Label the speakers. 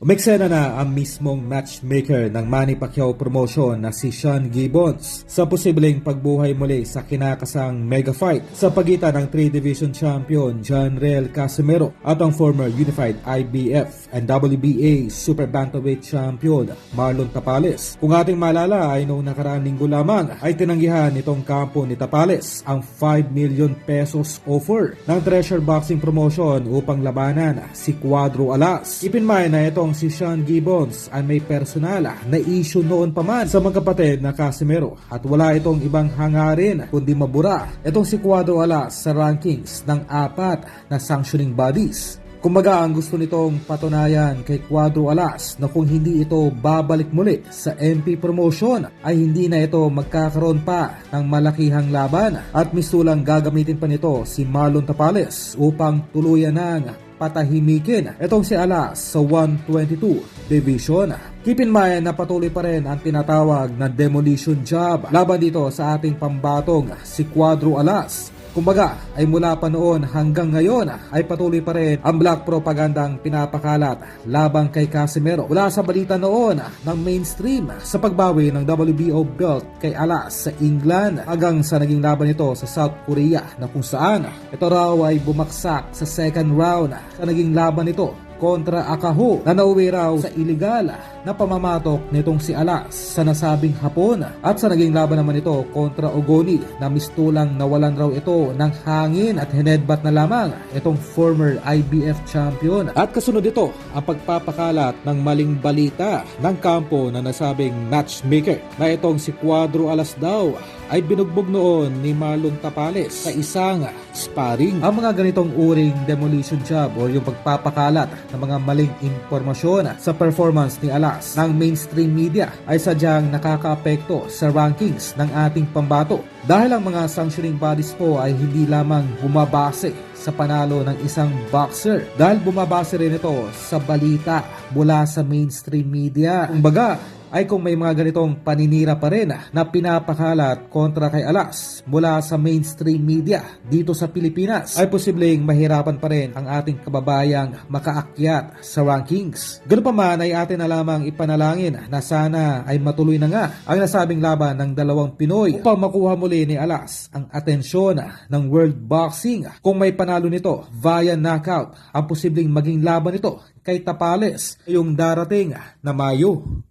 Speaker 1: Umeksena na ang mismong matchmaker ng Manny Pacquiao promotion na si Sean Gibbons sa posibleng pagbuhay muli sa kinakasang mega fight sa pagitan ng 3-division champion John Riel Casimero at ang former unified IBF and WBA super bantamweight champion Marlon Tapales. Kung ating maalala ay noong nakaraang linggo lamang ay tinanggihan nitong kampo ni Tapales ang 5 million pesos offer ng Treasure Boxing Promotion upang labanan si Cuadro Alas. Keep in mind na itong si Sean Gibbons ay may personal na issue noon pa man sa magkapatid na Casimero at wala itong ibang hangarin kundi mabura itong si Cuadro Alas sa rankings ng 4 na sanctioning bodies. Kumbaga ang gusto nitong patunayan kay Cuadro Alas na kung hindi ito babalik muli sa MP promotion ay hindi na ito magkakaroon pa ng malakihang laban at misulang gagamitin pa nito si Marlon Tapales upang tuluyan ng patahimikin itong si Alas sa 122 division. Keep in mind na patuloy pa rin ang tinatawag na demolition job laban dito sa ating pambatong si Cuadro Alas. Kumbaga ay mula pa noon hanggang ngayon ay patuloy pa rin ang black propagandang pinapakalat laban kay Casimero mula sa balita noon ng mainstream sa pagbawi ng WBO belt kay Alas sa England hanggang sa naging laban nito sa South Korea na kung saan ito raw ay bumaksak sa second round sa naging laban nito kontra Akaho na nauwi raw sa iligal na pamamatok nitong si Alas sa nasabing hapon at sa naging laban naman ito kontra Ogoni na mistulang nawalan raw ito ng hangin at hinedbat na lamang itong former IBF champion. At kasunod ito ang pagpapakalat ng maling balita ng kampo na nasabing matchmaker na itong si Cuadro Alas daw ay binugbog noon ni Marlon Tapales sa isang sparring. Ang mga ganitong uring demolition job o yung pagpapakalat ng mga maling impormasyon sa performance ni Alas ng mainstream media ay sadyang nakakaapekto sa rankings ng ating pambato dahil ang mga sanctioning bodies po ay hindi lamang bumabase sa panalo ng isang boxer dahil bumabase rin ito sa balita mula sa mainstream media. Kumbaga ay kung may mga ganitong paninira pa rin na pinapakalat kontra kay Alas mula sa mainstream media dito sa Pilipinas ay posibleng mahirapan pa rin ang ating kababayang makaakyat sa rankings. Ganun pa man ay atin na lamang ipanalangin na sana ay matuloy na nga ang nasabing laban ng dalawang Pinoy upang makuha muli ni Alas ang atensyon ng world boxing. Kung may panalo nito via knockout, ang posibleng maging laban nito kay Tapales ngayong darating na Mayo.